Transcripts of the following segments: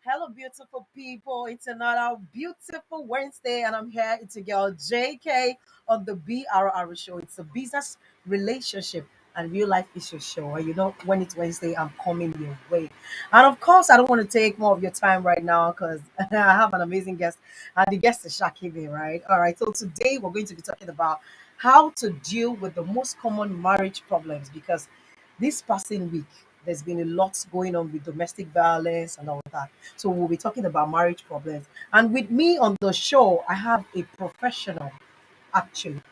Hello, beautiful people. It's another beautiful Wednesday, and I'm here. It's a girl, JK, on the BRR show. It's a business, relationship, and real life issue show. And you know, when it's Wednesday, I'm coming your way. And of course, I don't want to take more of your time right now because I have an amazing guest, and the guest is Shakibi, right? All right. So today, we're going to be talking about how to deal with the most common marriage problems because this passing week, there's been a lot going on with domestic violence and all that. So we'll be talking about marriage problems. And with me on the show, I have a professional, actually,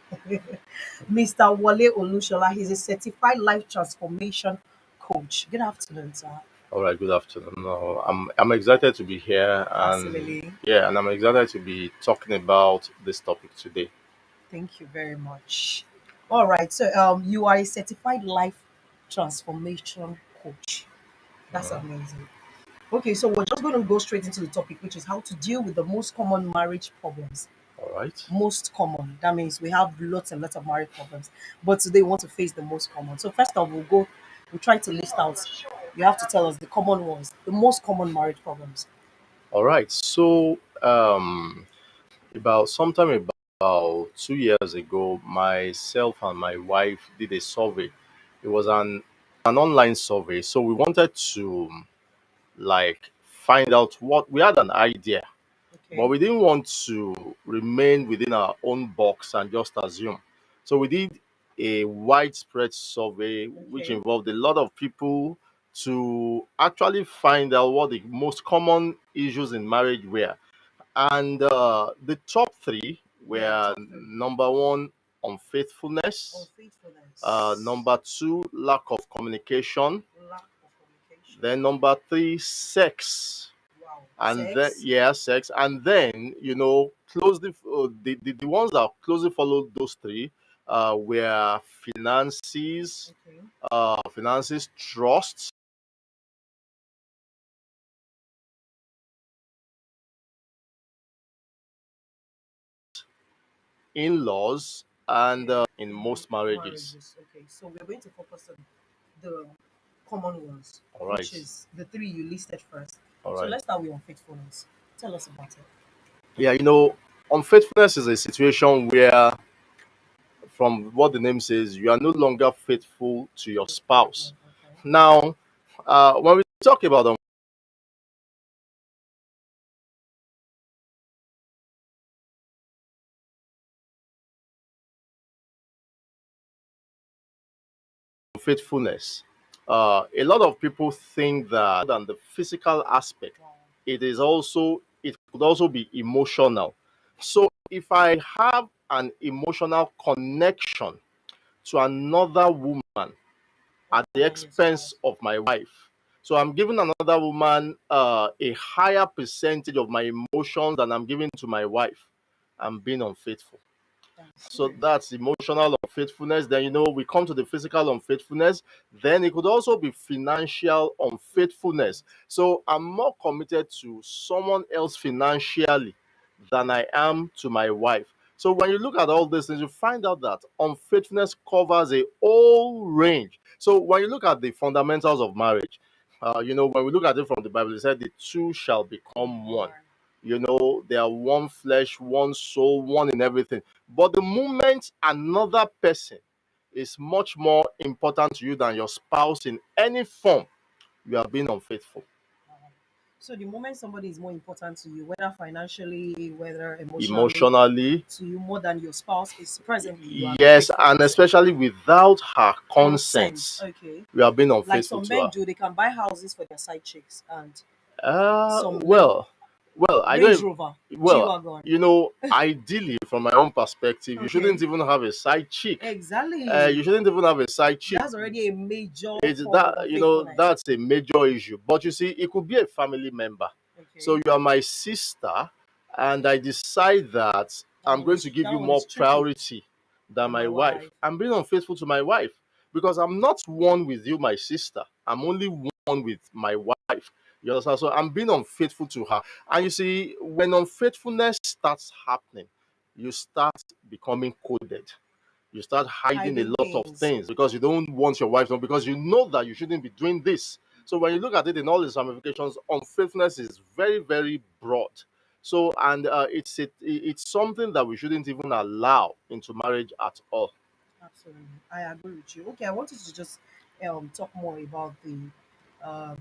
Mr. Wale Olushola. He's a certified life transformation coach. Good afternoon, sir. All right, good afternoon. No, I'm excited to be here, and Absolutely. yeah, and I'm excited to be talking about this topic today. Thank you very much. All right. So you are a certified life transformation coach. That's amazing. Okay, so we're just going to go straight into the topic, which is how to deal with the most common marriage problems. All right. Most common. That means we have lots and lots of marriage problems, but today we want to face the most common. So first of all, we'll try to list out. You have to tell us the common ones, the most common marriage problems. All right. So, about sometime about 2 years ago, myself and my wife did a survey. It was an online survey, so we wanted to like find out what we had an idea. But Okay. we didn't want to remain within our own box and just assume. So we did a widespread survey which Okay. involved a lot of people to actually find out what the most common issues in marriage were. And the top three Yeah, were top three. number one, unfaithfulness, Unfaithfulness, number two, lack of communication, lack of communication. then number three, sex, Wow. and then Sex. yeah, sex, and then closely the ones that closely followed those three were finances, Okay. trust, in-laws, and Okay. in most marriages. Marriages. Okay. So we're going to focus on the common ones, All which right. is the three you listed first. All So right. let's start with unfaithfulness. Tell us about it. Yeah, unfaithfulness is a situation where, from what the name says, you are no longer faithful to your To your partner. spouse. Okay. Now, when we talk about faithfulness. A lot of people think that than the physical aspect, Wow. it could also be emotional. So if I have an emotional connection to another woman at Other the than your expense spouse. of my wife, so I'm giving another woman a higher percentage of my emotions than I'm giving to my wife. I'm being unfaithful. That's So true. that's emotional unfaithfulness. Then we come to the physical unfaithfulness. Then it could also be financial unfaithfulness. So I'm more committed to someone else financially than I am to my wife. So when you look at all these things, you find out that unfaithfulness covers a whole range. So when you look at the fundamentals of marriage, when we look at it from the Bible, it said the two shall become one. One. They are one flesh, one soul, one in everything. But the moment another person is much more important to you than your spouse in any form, you are being unfaithful. So the moment somebody is more important to you, whether financially, whether emotionally, Emotionally, to you more than your spouse is presently, you are an yes, unfaithful and person. especially without her Consent, consent, okay. you are being Like unfaithful some to men her. do, they can buy houses for their side chicks and Uh, some well, well, I Range don't. Rover, G Well, Wagon. ideally, from my own perspective, you Okay. shouldn't even have a side chick. Exactly. You shouldn't even have a side chick. That's already a major It's form of that unfaithfulness. that's a major issue. But you see, it could be a family member. So Okay. you are my sister, and I decide that I'm going to give That you one more is tricky priority than than my my wife. wife. I'm being unfaithful to my wife because I'm not one with you, my sister. I'm only one with my wife. You understand? So I'm being unfaithful to her. And you see, when unfaithfulness starts happening, you start becoming coded. You start hiding a Hiding lot of things. things because you don't want your wife to know, because you know that you shouldn't be doing this. So when you look at it in all its ramifications, unfaithfulness is very, very broad. So and it's something that we shouldn't even allow into marriage at all. Absolutely. I agree with you. Okay, I wanted to just talk more about the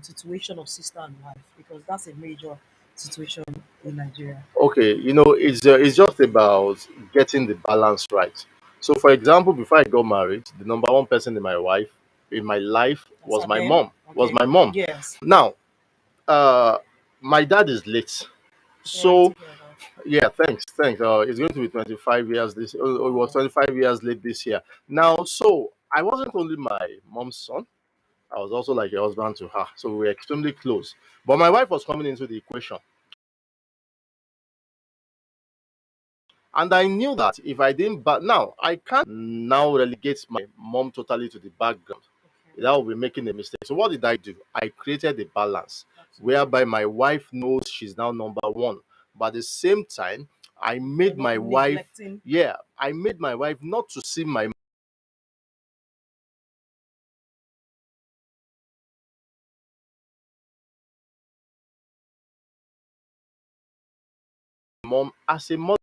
situation of sister and wife because that's a major situation in Nigeria. Okay, it's just about getting the balance right. So, for example, before I got married, the number one person in my life That's was a my them. mom. Was Okay. my mom. Yes. Now, my dad is late, Sorry to so hear that. yeah, thanks. It's going to be 25 years this. It was Wow. 25 years late this year. Now, so I wasn't only my mom's son. I was also like a husband to her, so we were extremely close. But my wife was coming into the equation, and I knew that if I didn't, but now I can't now relegate my mom totally to the background. Okay. That would be making a mistake. So what did I do? I created a balance Absolutely. whereby my wife knows she's now number one. But at the same time, I You're made not my wife, neglecting. yeah, I made my wife not to see my mom as a mother.